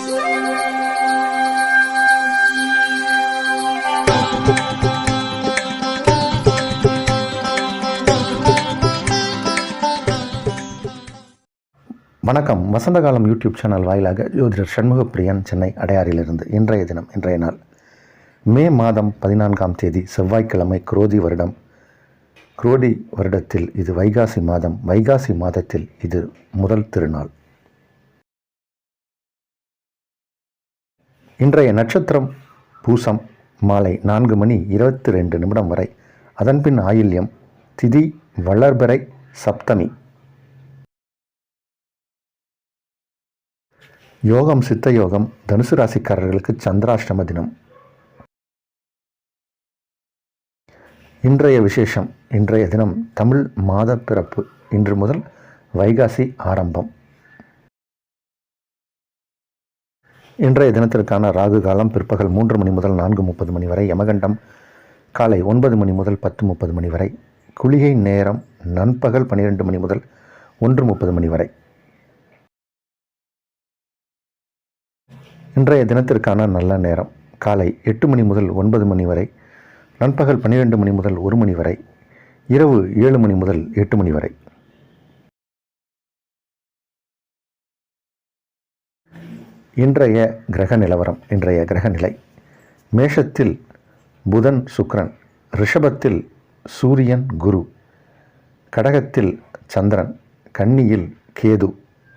வணக்கம். வசந்தகாலம் YouTube channel வாயிலாக ஜோதிடர் சண்முகப்பிரியன், சென்னை அடையாறிலிருந்து. இன்றைய நாள் மே மாதம் 14ஆம் தேதி செவ்வாய்க்கிழமை, குரோதி வருடத்தில் இது வைகாசி மாதம். வைகாசி மாதத்தில் இது முதல் திருநாள். இன்றைய நட்சத்திரம் பூசம், மாலை 4:22 வரை. அதன்பின் ஆயில்யம், திதி வளர்பிறை, சப்தமி. யோகம் சித்த யோகம். தனுசு ராசிக்காரர்களுக்கு சந்திராஷ்டம தினம். இன்றைய விசேஷம், இன்றைய தினம் தமிழ் மாத பிறப்பு. இன்று முதல் வைகாசி ஆரம்பம். இன்றைய தினத்திற்கான ராகு காலம் பிற்பகல் 3 மணி முதல் 4:30 மணி வரை. யமகண்டம் காலை 9 மணி முதல் 10:30 மணி வரை. குளிகை நேரம் நண்பகல் 12 மணி முதல் 1:30 மணி வரை. இன்றைய தினத்திற்கான நல்ல நேரம் காலை 8 மணி முதல் 9 மணி வரை. நண்பகல் 12 மணி முதல் 1 மணி வரை. இரவு 7 மணி முதல் 8 மணி வரை. இன்றைய கிரக நிலவரம். இன்றைய கிரக நிலை: மேஷத்தில் புதன் சுக்கிரன், ரிஷபத்தில் சூரியன் குரு, கடகத்தில் சந்திரன், கன்னியில் கேது,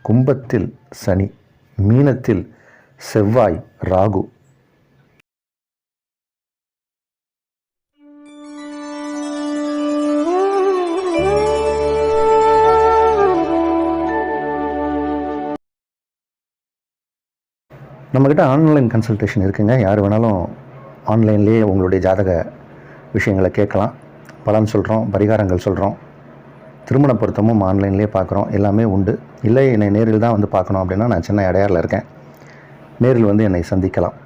கும்பத்தில் சனி, மீனத்தில் செவ்வாய், ராகு. நம்மக்கிட்ட ஆன்லைன் கன்சல்டேஷன் இருக்குங்க. யார் வேணாலும் ஆன்லைன்லேயே உங்களுடைய ஜாதக விஷயங்களை கேட்கலாம். பலன் சொல்கிறோம், பரிகாரங்கள் சொல்கிறோம். திருமண பொருத்தமும் ஆன்லைன்லேயே பார்க்குறோம். எல்லாமே உண்டு. இல்லை என்னை நேரில் தான் வந்து பார்க்கணும் அப்படின்னா, நான் சென்னை அடையாறில் இருக்கேன். நேரில் வந்து என்னை சந்திக்கலாம்.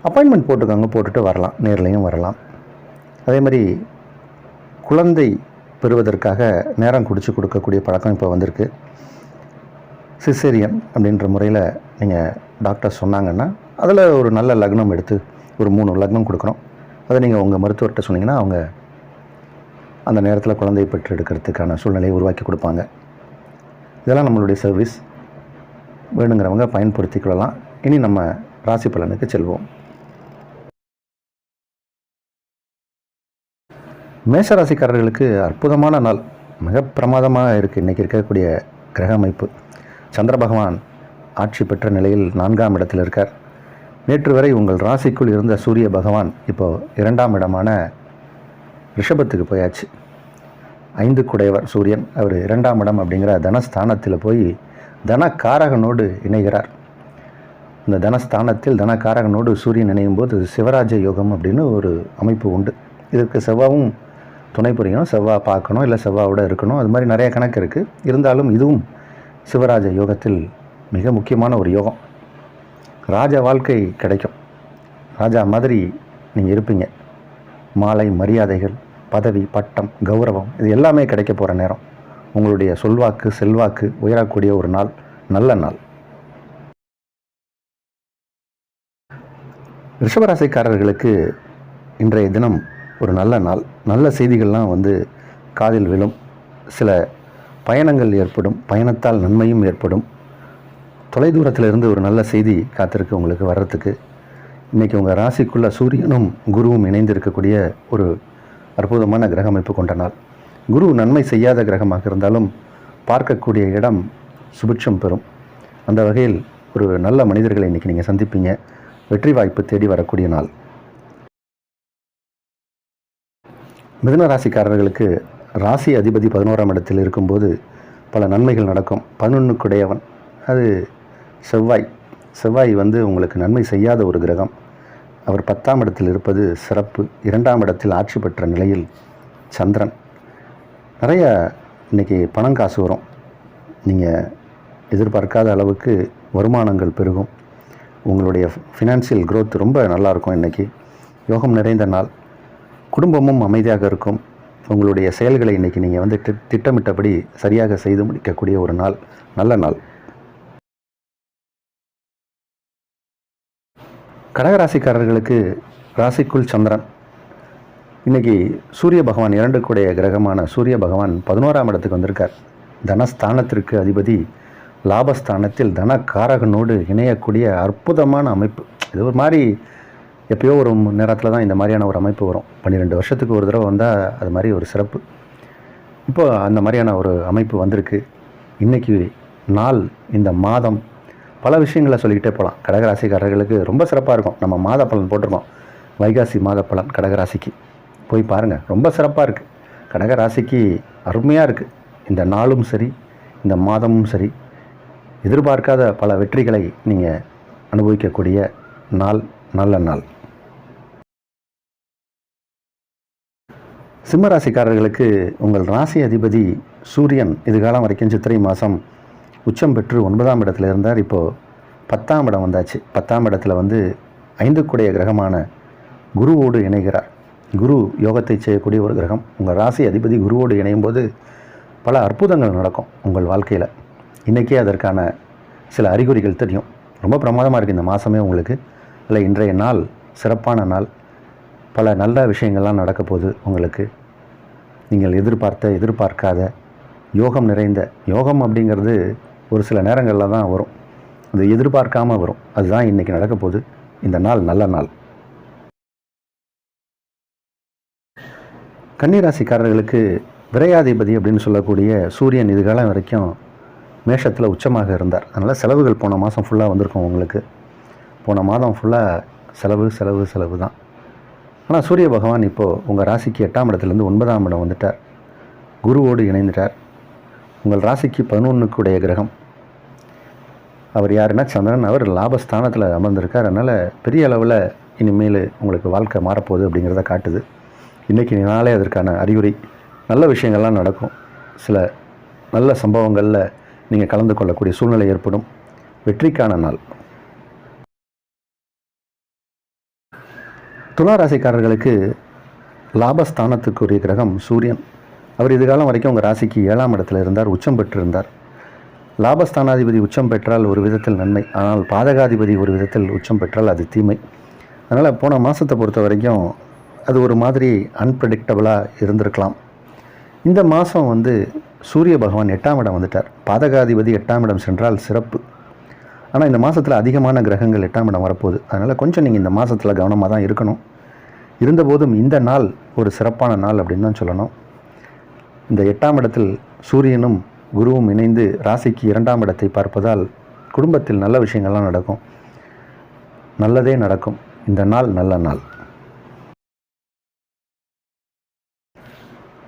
அப்பாயின்மெண்ட் போட்டுட்டு வரலாம். நேர்லையும் வரலாம். அதே மாதிரி குழந்தை பெறுவதற்காக நேரம் குடிச்சு கொடுக்கக்கூடிய பழக்கம் இப்போ வந்திருக்கு. சிசேரியன் அப்படின்ற முறையில் நீங்கள் டாக்டர் சொன்னாங்கன்னா, அதில் ஒரு நல்ல லக்னம் எடுத்து ஒரு 3 லக்னம் கொடுக்குறோம். அதை நீங்கள் உங்கள் மருத்துவர்கிட்ட சொன்னீங்கன்னா, அவங்க அந்த நேரத்தில் குழந்தை பெற்று எடுக்கிறதுக்கான சூழ்நிலையை உருவாக்கி கொடுப்பாங்க. இதெல்லாம் நம்மளுடைய சர்வீஸ். வேணுங்கிறவங்க பயன்படுத்தி கொள்ளலாம். இனி நம்ம ராசி பலனுக்கு செல்வோம். மேஷராசிக்காரர்களுக்கு அற்புதமான நாள், மிக பிரமாதமாக இருக்குது. இன்றைக்கி இருக்கக்கூடிய கிரக அமைப்பு. சந்திர பகவான் ஆட்சி பெற்ற நிலையில் 4ஆம் இடத்தில் இருக்கார். நேற்று வரை உங்கள் ராசிக்குள் இருந்த சூரிய பகவான் இப்போது 2ஆம் இடமான ரிஷபத்துக்கு போயாச்சு. 5 குடையவர் சூரியன். அவர் 2ஆம் இடம் அப்படிங்கிற தனஸ்தானத்தில் போய் தனக்காரகனோடு இணைகிறார். இந்த தனஸ்தானத்தில் தனக்காரகனோடு சூரியன் இணையும் போது சிவராஜ யோகம் அப்படின்னு ஒரு அமைப்பு உண்டு. இதற்கு செவ்வாவும் துணை புரியும். செவ்வாய் பார்க்கணும், இல்லை செவ்வாவோட இருக்கணும். அது மாதிரி நிறைய கணக்கு இருக்குது. இருந்தாலும் இதுவும் சிவராஜ யோகத்தில் மிக முக்கியமான ஒரு யோகம். ராஜ வாழ்க்கை கிடைக்கும். ராஜா மாதிரி நீங்கள் இருப்பீங்க. மாலை மரியாதைகள், பதவி, பட்டம், கௌரவம், இது எல்லாமே கிடைக்க போகிற நேரம். உங்களுடைய சொல்வாக்கு செல்வாக்கு உயரக்கூடிய ஒரு நாள், நல்ல நாள். ரிஷபராசிக்காரர்களுக்கு இன்றைய தினம் ஒரு நல்ல நாள். நல்ல செய்திகள்லாம் வந்து காதில் விழும். சில பயணங்கள் ஏற்படும். பயணத்தால் நன்மையும் ஏற்படும். தொலைதூரத்திலிருந்து ஒரு நல்ல செய்தி காத்திருக்கு உங்களுக்கு வர்றதுக்கு. இன்றைக்கி உங்கள் ராசிக்குள்ளே சூரியனும் குருவும் இணைந்திருக்கக்கூடிய ஒரு அற்புதமான கிரக அமைப்பு கொண்ட நாள். குரு நன்மை செய்யாத கிரகமாக இருந்தாலும் பார்க்கக்கூடிய இடம் சுபிட்சம் பெறும். அந்த வகையில் ஒரு நல்ல மனிதர்களை இன்றைக்கி நீங்கள் சந்திப்பீங்க. வெற்றி வாய்ப்பு தேடி வரக்கூடிய நாள். மிதுன ராசிக்காரர்களுக்கு ராசி அதிபதி 11ஆம் இடத்தில் இருக்கும்போது பல நன்மைகள் நடக்கும். 11 குடையவன் அது செவ்வாய். செவ்வாய் வந்து உங்களுக்கு நன்மை செய்யாத ஒரு கிரகம். அவர் 10ஆம் இடத்தில் இருப்பது சிறப்பு. 2ஆம் இடத்தில் ஆட்சி பெற்ற நிலையில் சந்திரன். நிறைய இன்றைக்கி பணம் காசு வரும். நீங்கள் எதிர்பார்க்காத அளவுக்கு வருமானங்கள் பெருகும். உங்களுடைய ஃபினான்ஷியல் க்ரோத் ரொம்ப நல்லாயிருக்கும். இன்றைக்கி யோகம் நிறைந்த நாள். குடும்பமும் அமைதியாக இருக்கும். உங்களுடைய செயல்களை இன்றைக்கி நீங்கள் வந்து திட்டமிட்டபடி சரியாக செய்து முடிக்கக்கூடிய ஒரு நாள், நல்ல நாள். கடகராசிக்காரர்களுக்கு ராசிக்குள் சந்திரன். இன்றைக்கி சூரிய பகவான் 2 கூடைய கிரகமான சூரிய பகவான் 11ஆம் இடத்துக்கு வந்திருக்கார். தனஸ்தானத்திற்கு அதிபதி லாபஸ்தானத்தில் தனக்காரகனோடு இணையக்கூடிய அற்புதமான அமைப்பு. இது ஒரு மாதிரி எப்பயோ ஒரு நேரத்தில் தான் இந்த மாதிரியான ஒரு அமைப்பு வரும். 12 வருஷத்துக்கு ஒரு தடவை வந்தால் அது மாதிரி ஒரு சிறப்பு. இப்போ அந்த மாதிரியான ஒரு அமைப்பு வந்திருக்கு. இன்றைக்கி நாள், இந்த மாதம், பல விஷயங்களை சொல்லிக்கிட்டே போகலாம். கடகராசிக்காரர்களுக்கு ரொம்ப சிறப்பாக இருக்கும். நம்ம மாத பலன் போட்டிருக்கோம், வைகாசி மாத பலன். கடகராசிக்கு போய் பாருங்கள், ரொம்ப சிறப்பாக இருக்குது. கடகராசிக்கு அருமையாக இருக்குது. இந்த நாளும் சரி, இந்த மாதமும் சரி, எதிர்பார்க்காத பல வெற்றிகளை நீங்கள் அனுபவிக்கக்கூடிய நாள், நல்ல நாள். சிம்மராசிக்காரர்களுக்கு உங்கள் ராசி அதிபதி சூரியன் இதுகாலம் வரைக்கும் சித்திரை மாதம் உச்சம் பெற்று 9ஆம் இடத்துல இருந்தார். இப்போது 10ஆம் இடம் வந்தாச்சு. 10ஆம் இடத்துல 5 கூடைய கிரகமான குருவோடு இணைகிறார். குரு யோகத்தை செய்யக்கூடிய ஒரு கிரகம். உங்கள் ராசி அதிபதி குருவோடு இணையும் போது பல அற்புதங்கள் நடக்கும் உங்கள் வாழ்க்கையில். இன்றைக்கே அதற்கான சில அறிகுறிகள் தெரியும். ரொம்ப பிரமாதமாக இருக்குது இந்த மாதமே உங்களுக்கு. இல்லை, இன்றைய நாள் சிறப்பான நாள். பல நல்ல விஷயங்கள்லாம் நடக்க போகுது உங்களுக்கு. நீங்கள் எதிர்பார்க்காத யோகம் நிறைந்த யோகம் அப்படிங்கிறது ஒரு சில நேரங்களில் தான் வரும். அது எதிர்பார்க்காமல் வரும். அதுதான் இன்றைக்கி நடக்க போகுது. இந்த நாள் நல்ல நாள். கன்னிராசிக்காரர்களுக்கு விரையாதிபதி அப்படின்னு சொல்லக்கூடிய சூரியன் இதுகாலம் வரைக்கும் மேஷத்தில் உச்சமாக இருந்தார். அதனால் செலவுகள் போன மாதம் ஃபுல்லாக வந்திருக்கும் உங்களுக்கு. போன மாதம் ஃபுல்லாக செலவு தான். ஆனால் சூரிய பகவான் இப்போது உங்கள் ராசிக்கு 8ஆம் இடத்துலேருந்து 9ஆம் இடம் வந்துட்டார். குருவோடு இணைந்துட்டார். உங்கள் ராசிக்கு 11 கூடைய கிரகம். அவர் யாருன்னா சந்திரன். அவர் லாபஸ்தானத்தில் அமர்ந்திருக்கார். அதனால் பெரிய அளவில் இனிமேல் உங்களுக்கு வாழ்க்கை மாறப்போகுது அப்படிங்கிறத காட்டுது. இன்றைக்கி நாளே அதற்கான அறிகுறி. நல்ல விஷயங்கள்லாம் நடக்கும். சில நல்ல சம்பவங்களில் நீங்கள் கலந்து கொள்ளக்கூடிய சூழ்நிலை ஏற்படும். வெற்றிக்கான நாள். துளாராசிக்காரர்களுக்கு லாபஸ்தானத்துக்குரிய கிரகம் சூரியன். அவர் இதுகாலம் வரைக்கும் உங்கள் ராசிக்கு 7ஆம் இடத்துல இருந்தார். உச்சம் பெற்றிருந்தார். லாபஸ்தானாதிபதி உச்சம் பெற்றால் ஒரு விதத்தில் நன்மை. ஆனால் பாதகாதிபதி ஒரு விதத்தில் உச்சம் பெற்றால் அது தீமை. அதனால் போன மாதத்தை பொறுத்த வரைக்கும் அது ஒரு மாதிரி அன்பிரடிக்டபுளாக இருந்திருக்கலாம். இந்த மாதம் சூரிய பகவான் 8ஆம் இடம் வந்துட்டார். பாதகாதிபதி 8ஆம் இடம் சென்றால் சிறப்பு. ஆனால் இந்த மாதத்தில் அதிகமான கிரகங்கள் 8ஆம் இடம் வரப்போகுது. அதனால் கொஞ்சம் நீங்கள் இந்த மாதத்தில் கவனமாக தான் இருக்கணும். இருந்தபோதும் இந்த நாள் ஒரு சிறப்பான நாள் அப்படின்னு தான் சொல்லணும். இந்த 8ஆம் இடத்தில் சூரியனும் குருவும் இணைந்து ராசிக்கு 2ஆம் இடத்தை பார்ப்பதால் குடும்பத்தில் நல்ல விஷயங்கள்லாம் நடக்கும். நல்லதே நடக்கும். இந்த நாள் நல்ல நாள்.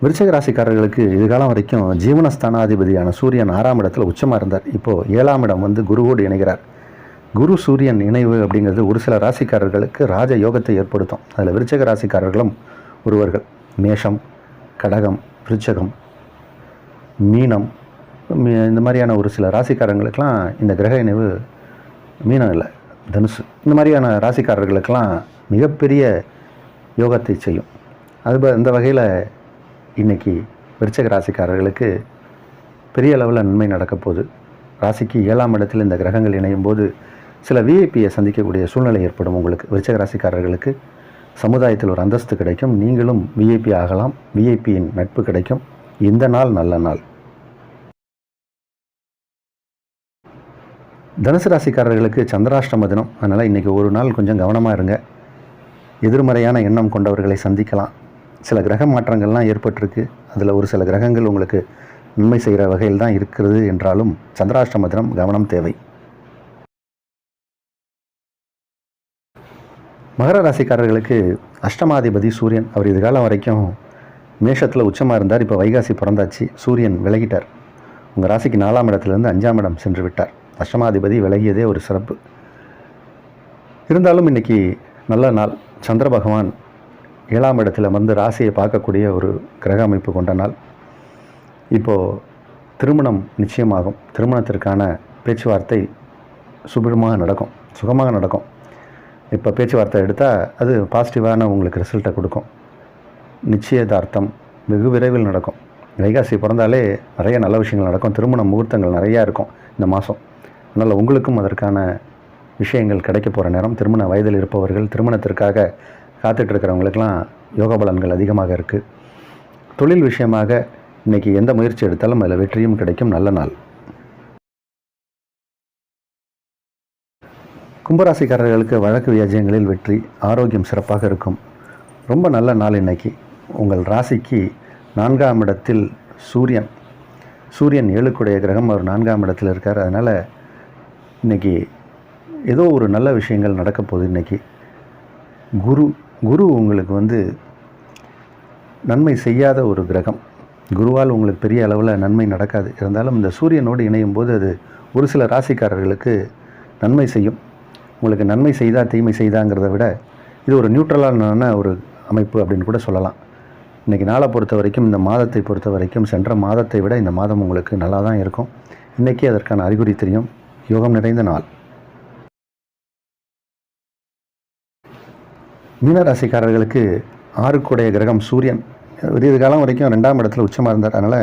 விருச்சிக ராசிக்காரர்களுக்கு இதுகாலம் வரைக்கும் ஜீவனஸ்தானாதிபதியான சூரியன் 6ஆம் இடத்துல உச்சமாக இருந்தார். இப்போது 7ஆம் இடம் குருவோடு இணைகிறார். குரு சூரியன் இணைவு அப்படிங்கிறது ஒரு சில ராசிக்காரர்களுக்கு ராஜ யோகத்தை ஏற்படுத்தும். அதில் விருச்சிக ராசிக்காரர்களும் ஒருவர்கள். மேஷம், கடகம், விருச்சகம், மீனம், இந்த மாதிரியான ஒரு சில ராசிக்காரங்களுக்கெல்லாம் இந்த கிரக இணைவு, மீனம் இல்லை தனுசு, இந்த மாதிரியான ராசிக்காரர்களுக்கெல்லாம் மிகப்பெரிய யோகத்தை செய்யும். இந்த வகையில் இன்றைக்கி விருச்சிக ராசிக்காரர்களுக்கு பெரிய அளவில் நன்மை நடக்க போகுது. ராசிக்கு 7ஆம் இடத்தில் இந்த கிரகங்கள் இணையும் போது சில விஐபியை சந்திக்கக்கூடிய சூழ்நிலை ஏற்படும் உங்களுக்கு. விருச்சிக ராசிக்காரர்களுக்கு சமுதாயத்தில் ஒரு அந்தஸ்து கிடைக்கும். நீங்களும் விஐபி ஆகலாம். விஐபியின் நட்பு கிடைக்கும். இந்த நாள் நல்ல நாள். தனுசு ராசிக்காரர்களுக்கு சந்திராஷ்டம தினம். அதனால் இன்றைக்கி ஒரு நாள் கொஞ்சம் கவனமாக இருங்க. எதிர்மறையான எண்ணம் கொண்டவர்களை சந்திக்கலாம். சில கிரக மாற்றங்கள்லாம் ஏற்பட்டிருக்கு. அதில் ஒரு சில கிரகங்கள் உங்களுக்கு நன்மை செய்கிற வகையில் தான் இருக்கிறது என்றாலும் சந்திராஷ்டம தினம் கவனம் தேவை. மகர ராசிக்காரர்களுக்கு அஷ்டமாதிபதி சூரியன். அவர் இதுகாலம் வரைக்கும் மேஷத்தில் உச்சமாக இருந்தார். இப்போ வைகாசி பிறந்தாச்சு. சூரியன் விலகிட்டார். உங்கள் ராசிக்கு 4ஆம் இடத்துலேருந்து 5ஆம் இடம் சென்று விட்டார். அஷ்டமாதிபதி விலகியதே ஒரு சிறப்பு. இருந்தாலும் இன்றைக்கி நல்ல நாள். சந்திர பகவான் 7ஆம் இடத்துல ராசியை பார்க்கக்கூடிய ஒரு கிரக அமைப்பு கொண்ட நாள். இப்போது திருமணம் நிச்சயமாகும். திருமணத்திற்கான பேச்சுவார்த்தை சுகமாக நடக்கும். இப்போ பேச்சுவார்த்தை எடுத்தால் அது பாசிட்டிவான உங்களுக்கு ரிசல்ட்டை கொடுக்கும். நிச்சயதார்த்தம் வெகு விரைவில் நடக்கும். வைகாசி பிறந்தாலே நிறைய நல்ல விஷயங்கள் நடக்கும். திருமண முகூர்த்தங்கள் நிறையா இருக்கும் இந்த மாதம். அதனால் உங்களுக்கும் அதற்கான விஷயங்கள் கிடைக்க போகிற நேரம். திருமண வயதில் இருப்பவர்கள், திருமணத்திற்காக காத்துட்ருக்கிறவங்களுக்கெல்லாம் யோக பலன்கள் அதிகமாக இருக்குது. தொழில் விஷயமாக இன்றைக்கி எந்த முயற்சி எடுத்தாலும் அதில் வெற்றியும் கிடைக்கும். நல்ல நாள். கும்பராசிக்காரர்களுக்கு வழக்கு வியாஜ்யங்களில் வெற்றி, ஆரோக்கியம் சிறப்பாக இருக்கும். ரொம்ப நல்ல நாள் இன்றைக்கி. உங்கள் ராசிக்கு 4ஆம் இடத்தில் சூரியன் 7க்குடைய கிரகம், அவர் 4ஆம் இடத்தில் இருக்கார். அதனால் இன்றைக்கி ஏதோ ஒரு நல்ல விஷயங்கள் நடக்க போகுது. இன்றைக்கி குரு உங்களுக்கு நன்மை செய்யாத ஒரு கிரகம். குருவால் உங்களுக்கு பெரிய அளவில் நன்மை நடக்காது. இருந்தாலும் இந்த சூரியனோடு இணையும் போது அது ஒரு சில ராசிக்காரர்களுக்கு நன்மை செய்யும். உங்களுக்கு நன்மை செய்தா தீமை செய்தாங்கிறத விட இது ஒரு நியூட்ரலான ஒரு அமைப்பு அப்படின்னு கூட சொல்லலாம். இன்றைக்கி நாளை பொறுத்த வரைக்கும், இந்த மாதத்தை பொறுத்த வரைக்கும் சென்ற மாதத்தை விட இந்த மாதம் உங்களுக்கு நல்லா தான் இருக்கும். இன்றைக்கி அதற்கான அறிகுறி தெரியும். யோகம் நிறைந்த நாள். மீனராசிக்காரர்களுக்கு 6க்குடைய கிரகம் சூரியன் விடிய காலம் வரைக்கும் 2ஆம் இடத்துல உச்சமாக இருந்தார். அதனால்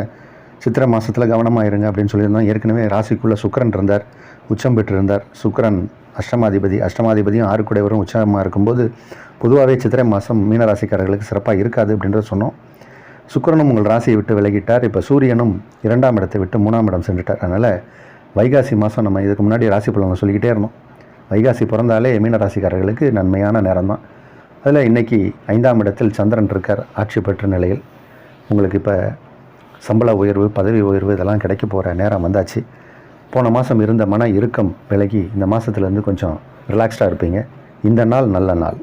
சித்திரை மாதத்தில் கவனமாக இருங்க அப்படின்னு சொல்லியிருந்தோம். ஏற்கனவே ராசிக்குள்ளே சுக்கிரன் இருந்தார், உச்சம் பெற்றிருந்தார். சுக்கிரன் அஷ்டமாதிபதியும் 6க்குடையவரும் உச்சமாக இருக்கும்போது பொதுவாகவே சித்திரை மாதம் மீனராசிக்காரர்களுக்கு சிறப்பாக இருக்காது அப்படின்றத சொன்னோம். சுக்கிரனும் உங்கள் ராசியை விட்டு விலகிட்டார். இப்போ சூரியனும் 2ஆம் இடத்தை விட்டு 3ஆம் இடம் சென்றுட்டார். அதனால் வைகாசி மாதம் நம்ம இதுக்கு முன்னாடி ராசி பலனை சொல்லிக்கிட்டே இருந்தோம். வைகாசி பிறந்தாலே மீனராசிக்காரர்களுக்கு நன்மையான நேரம் தான். அதில் இன்றைக்கி 5ஆம் இடத்தில் சந்திரன் இருக்கார், ஆட்சி பெற்ற நிலையில். உங்களுக்கு இப்போ சம்பள உயர்வு, பதவி உயர்வு இதெல்லாம் கிடைக்க போகிற நேரம் வந்தாச்சு. போன மாதம் இருந்த மன இறுக்கம் விலகி இந்த மாதத்துலேருந்து கொஞ்சம் ரிலாக்ஸ்டாக இருப்பீங்க. இந்த நாள் நல்ல நாள்.